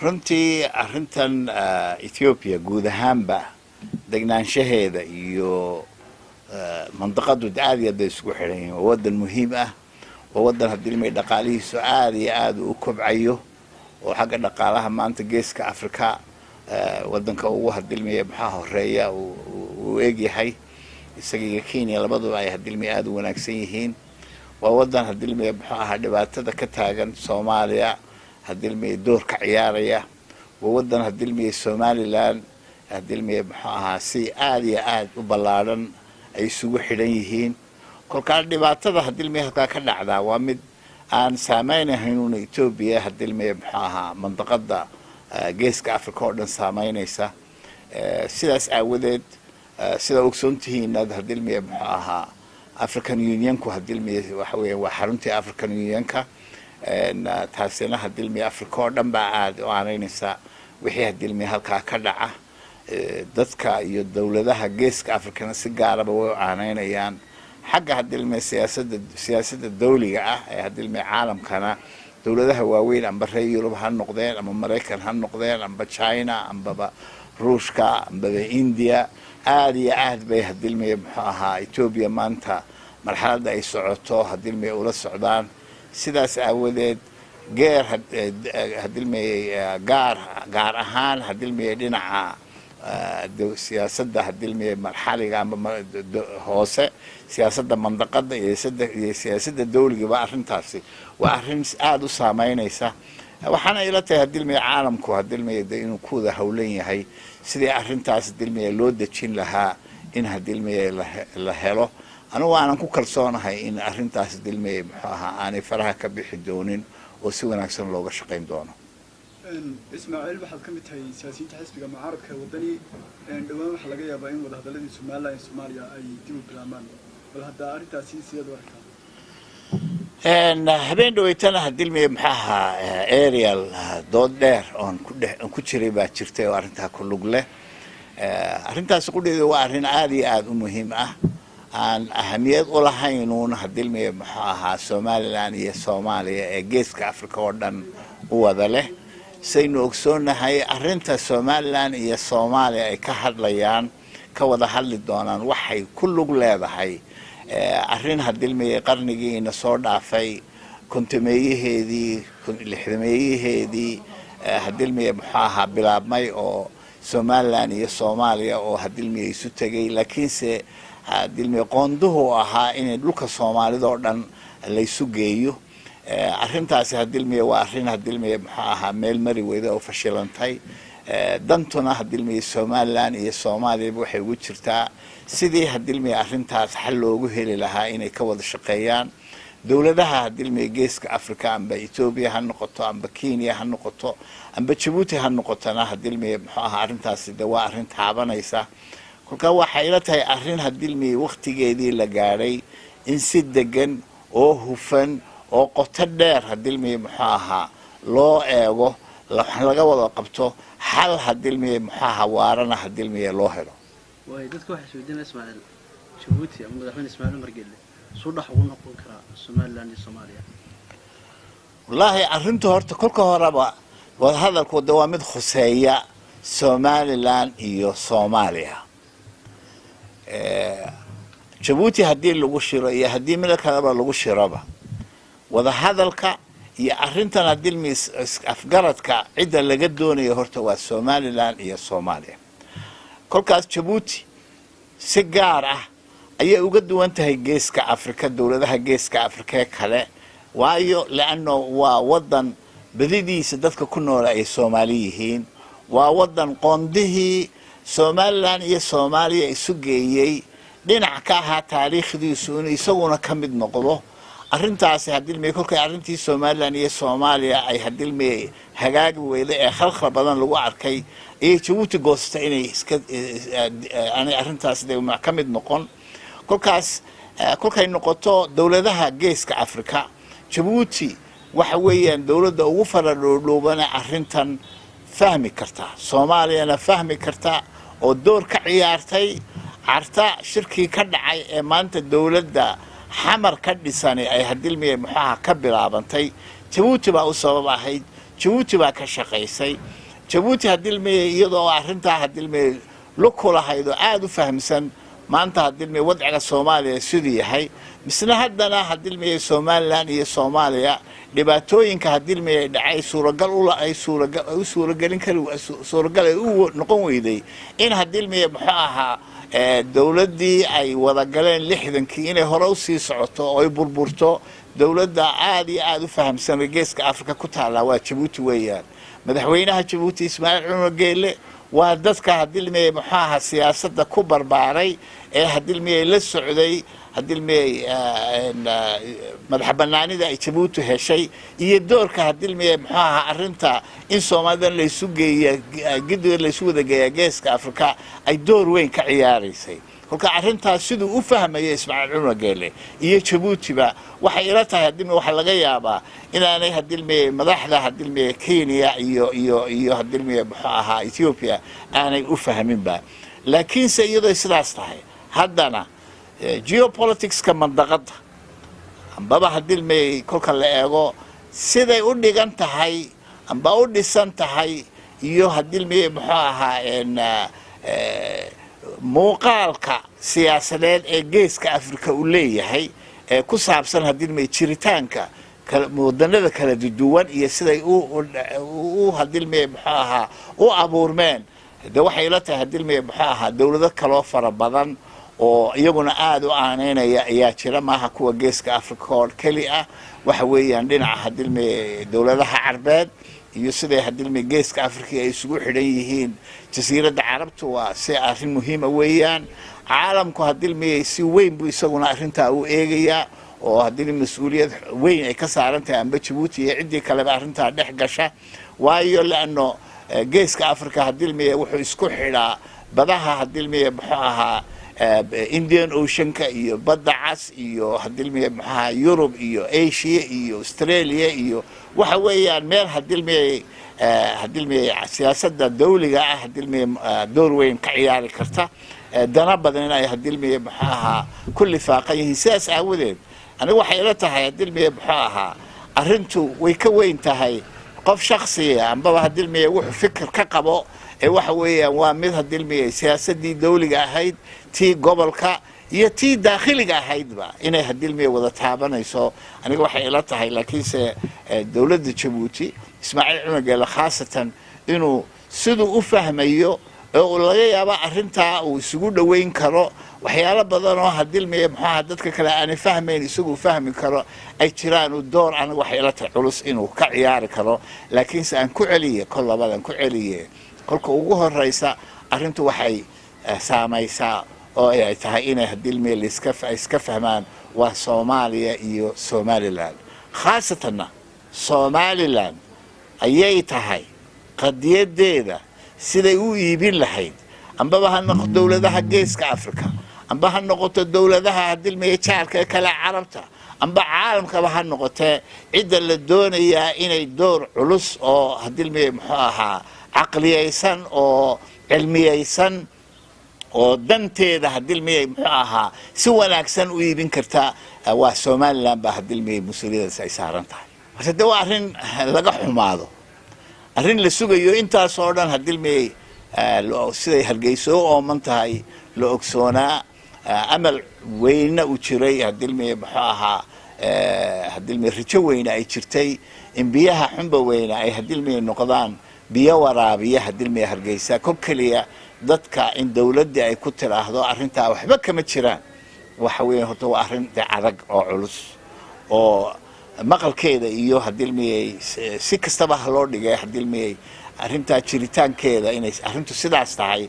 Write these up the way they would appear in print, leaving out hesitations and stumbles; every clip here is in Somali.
runtii arrintan Ethiopia guud ahaanba degnaanshaheeda iyo mandaqadu aad iyo aad isku xiran yihiin. Waa wadan muhiim ah, waa wadan haddii may dhaqaalihiisu aad iyo aad u kobcayo oo xagga dhaqaalaha maanta geeska Afrika wadanka ugu hadilmaya maxaa horeeya uu eegyahay isaga Kenya labaduba ay hadilmay aad u wanaagsan yihiin. waa wadan hadilmay maxaa dhibaatada ka taagan Soomaaliya hadilmay door ka ciyaaraya. waa wadan hadilmay Somaliland hadilmay maxaa si aad iyo aad u ballaaran ay isugu xidhan yihiin. kolka dhibaatada hadilmay halka ka dhacda waa mid aan saameynayn Ethiopia hadilmay maxaa mandaqada geeska Afrika oo dhan saameynaysa. sidaas aawadeed sida ogsoontihiin hadilmay maxaa African Union ku hadilmay waxa weeye waa xaruntii African Union ka taasina hadilmay Afrika oo dhan baa aad u aaneynaysa wixii hadilmay halka ka dhaca. dadka iyo dawladaha geeska Afrika si gaar ah way aaneynayaan xagga hadilmay siyaasadda dawliga ah ee hadilmay caalamkana dawladaha waaweyn amba reer Yurub ha noqdeen ama Mareykan ha noqdeen amba China amba Ruushka amba India aad iyo aad bay hadilmay maxaa Ethiopia maanta marxaladda ay socoto hadilmay ula socdaan. sidaas aawadeed geer hadilmay gaar ahaan hadilmay dhinaca siyaasadda hadilmay marxaliga amba hoose siyaasadda mandaqada iyo siyaasadda dawliga arrintaasi waa arrin aad u saameynaysa. waxaana ila tahay hadilmay caalamku hadilmay inuu ku wada hawlan yahay sidii arrintaas hadilmay loo dejin lahaa in hadilmay la helo. anigu aanan ku kalsoonahay in arrintaas hadilmay maxaa aanay faraha ka bixi doonin oo si wanaagsan looga shaqeyn doono. Ismaaciil waxaad ka mid tahay siyaasiyiinta xisbiga mucaaradka wadani dhawaan waxa laga yaabaa in wadahadaladii Soomaaliya iyo Soomaaliya ay dib u bilaabmaan bal hadda arrintaasi sidoo u arkaa habeen dhaweytana hadilmay maxaa aerial dood dheer oo ku jiray baa jirtay oo arrinta ku lug leh. arrintaas qudheedu waa arrin aad iyo aad u muhiim ah aan ahamiyad u lahayn hadilmay maxaa Somaliland iyo Soomaaliya ee geeska Afrika oo dhan u wada leh. saynu ogsoonahay arrinta Somaliland iyo Soomaaliya ay ka hadlayaan ka wada hadli doonaan waxay ku lug leedahay arrin hadilmay qarnigiina soo dhaafay kontameeyaheedii lixdameeyaheedii hadilmay maxaa bilaabmay oo Somaliland iyo Soomaaliya oo hadilmay isu tagay laakiinse hadilmay qoonduhu ahaa in dhulka Soomaalida oo dhan la isu geeyo. arrintaasi hadilmay waa arrin hadilmay maxaa meel mari weyda oo fashilantay. dantuna hadilmay Somaliland iyo Soomaaliya waxay ugu jirtaa sidii hadilmay arrintaas xal loogu heli lahaa inay ka wada shaqeeyaan. dawladaha hadilmay geeska Afrika amba Ethiopia ha noqoto amba Kenya ha noqoto amba Djibouti ha noqotana hadilmay maxaa arrintaasi waa arrin taabanaysa. kolka waxay ila tahay arrin hadilmay waqtigeedii la gaaray in si degan oo hufan oo qoto dheer hadilmay maxaa loo eego laga wada qabto xal hadilmay maxaa waarana hadilmay loo helo. way dadku waxay suudin Ismaaciil Djibouti ama madaxweyne Ismaaciil Margeele soo dhax ugu noqon kara Somaliland iyo Soomaaliya. wallahi arrintu horta kolka horeba wada hadalku waa mid khuseeya Somaliland iyo Soomaaliya. Djibouti haddii lagu shiro iyo haddii meel kaleba lagu shiroba wada hadalka iyo arrintan hadilmay afgaradka cida laga doonayo horta waa Somaliland iyo Soomaaliya. kolkaas Djibouti si gaar ah ayay uga duwan tahay geeska Afrika dawladaha geeska Afrika kale waayo laano waa wadan badidiisa dadka ku nool ay Soomaali yihiin. waa wadan qoondihii Somaliland iyo Soomaaliya isu geeyay dhinac ka ahaa taariikhdiisu inuu isaguna ka mid noqdo. arrintaasi hadilmay kolkay arrintii Somaliland iyo Soomaaliya ay hadilmay hagaagi weyday ee khalkhal badan lagu arkay ee Djibouti goostay inay iska arrintaas ka mid noqon. kolkay noqoto dawladaha geeska Afrika Djibouti waxa weeyaan dawladda ugu faradhoobana arrintan fahmi karta Soomaaliyana fahmi karta oo door ka ciyaartay carta shirkii ka dhacay ee maanta dawladda xamar ka dhisan ay hadilmay maxaa ka bilaabantay Djibouti baa u sabab ahayd. jabuuti baa ka shaqaysay jabuuti hadilmay iyadoo arrintaa hadilmay lukulahayd oo aad u fahamsan maanta hadilmay wadciga Soomaaliya sidii yahay misna haddana hadilmay Somaliland iyo Soomaaliya dhibaatooyinka hadilmay dhacay suuragalin kari suuragal ay u noqon weyday in hadilmay muxuu ahaa dawladdii ay wada galeen 60kii inay hore u sii socoto oo ay burburto dawladda aad iyo aad u fahamsan geeska Afrika ku taala waa Jabuuti weeyaan madaxweynaha Jabuuti Ismaaciil Cumar Geelle waa dadka hadilmay muxuu ahaa siyaasadda ku barbaaray ee hadilmay la socday hadilmay madaxbanaanida ay Jabuuti heshay iyo doorka hadilmay muxuu ahaa arrinta in Soomaaliland la isu geeyo giddo la isu wada geeyo geeska Afrika ay door weyn ka ciyaaraysay kolka arrintaas sidoo u fahmay Ismaaciil Cumar Geelle iyo Jabuuti ba waxay ila tahay hadilmay waxa laga yaabaa inaanay hadilmay madaxda hadilmay Kenya iyo hadilmay muxuu ahaa Ethiopia aanay u fahmin ba laakiin iyadoo sidaas tahay haddana geopolitics ka mandaqada ambaba hadilmay kolka la eego siday u dhigan tahay amba u dhisan tahay iyo hadilmay muxuu ahaa muuqaalka siyaasadeed ee geeska Afrika u leeyahay ee ku saabsan hadilmay jiritaanka wadannada kala duwan iyo siday u hadilmay muxuu ahaa u abuurmeen waxay la tahay hadilmay muxuu ahaa dawlado kale fara badan oo iyaguna aad u aaneynaya ayaa jira maaha kuwa geeska Afrika oo kali ah waxa weeyaan dhinaca hadilmay dawladaha Carbeed iyo sidoo hadilmay geeska Afrika ay isugu xidhan yihiin jasiiradda Carabtu waa si arrin muhiim ah weeyaan caalamku hadilmay si weyn buu isaguna arrinta u eegaya oo hadilmay mas'uuliyad weyn ay ka saaran tahay amba Jabuuti iyo cidii kale arrinta dhex gasha waayo laano geeska Afrika hadilmay wuxuu isku xidhaa badaha hadilmay muxuu ahaa Indian Ocean-ka iyo badda cas iyo hadilmay maxaa Europe iyo Asia iyo Australia iyo waxa weeyaan meel hadilmay siyaasadda dawliga ah hadilmay door weyn ka ciyaari karta dana badan ay hadilmay maxaa kulli faaqayeen siyaas aawadeed aniga waxay ila tahay hadilmay maxaa arrintu way ka weyn tahay qof shakhsi ah amba hadilmay wuxuu fikir ka qabo waxa weeyaan waa mid hadilmay siyaasadii dawliga ahayd tii gobolka iyo tii daakhiliga ahaydba inay hadilmay wada taabanayso aniga waxay ila tahay laakiinse dawladda Jabuuti Ismaaciil Cumar Geelle khaasatan inuu sidoo u fahmayo oo laga yaabo arrinta uu isugu dhaweyn karo waxyaalo badan oo hadilmay maxaa dadka kale aan fahmayn isugu fahmi karo ay jiraan u door aniga waxay ila tahay culus inuu ka ciyaari karo laakiinse aan ku celiye kollabadan ku celiye kolka ugu horeysa arrintu waxay saamaysaa oo ay tahay inay hadilmay iska fahmaan waa Soomaaliya iyo Somaliland khaasatan Somaliland ayay tahay qadiyadeeda siday u iibin lahayd amba ha noqoto dawladaha geeska Afrika amba ha noqoto dawladaha hadilmay jaarka kala Carabta amba caalamka ha noqoto cid la doonaya inay door culus oo hadilmay muxuu ahaa aqliyaysan oo cilmiyaysan oo danteeda hadilmay muxuu ahaa si wanaagsan u iibin karta waa Somaliland ba hadilmay mas'uuliyadda ay saaran tahay hada waa arrin laga xumaado arrin la sugayo intaas oo dhan hadilmay siday Hargeysa oo mantahay la ogsoonaa amal weyna u jiray hadilmay muxuu ahaa hadilmay rijo weyna ay jirtay in biyaha xunba weyna ay hadilmay noqdaan biyo waraabiya hadilmay Hargeysa ko kaliya dadka in dawladda ay ku tiraahdo arrinta waxba kama jiraan waxa weeyaan horta waa arrin adag oo culus oo maqalkeeda iyo hadilmay si kastaba loo dhigay hadilmay arrinta jiritaankeeda inay arrintu sidaas tahay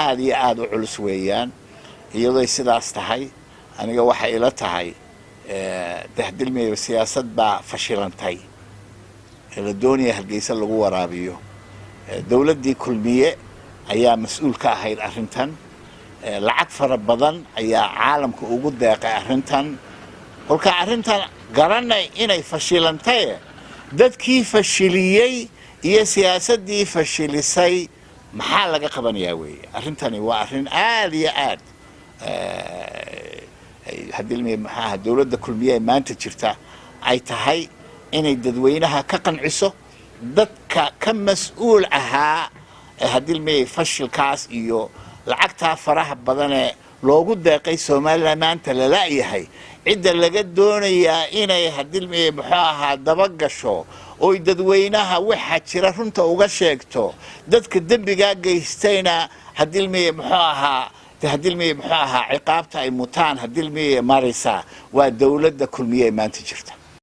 aad iyo aad u culus weeyaan iyadoo sidaas tahay aniga waxa ila tahay hadilmay siyaasad ba fashilantay la doonaya Hargeysa lagu waraabiyo dawladdii kulmiye ayaa mas'uul ka ahayd arrintan lacag fara badan ayaa caalamka ugu deeqay arrintan kolka arrintan garanay inay fashilantay dadkii fashiliyay iyo siyaasadii fashilisay maxaa laga qabanayaa weey arrintani waa arrin aad iyo aad hadilmay dawladda kulmiye maanta jirta ay tahay inay dadweynaha ka qanciso dadka ka mas'uul ahaa haddii may fashilkaas iyo lacagtaa faraha badanee loogu deeqay Soomaaliland maanta la laayahay cidda laga doonayaa inay haddii may muxuu ahaa daba gasho oo dadweynaha waxa jira runta uga sheegto dadka dambiga geystayna haddii may muxuu ahaa ciqaabta ay mutaan haddii may marisa waa dawladda kulmiye maanta jirta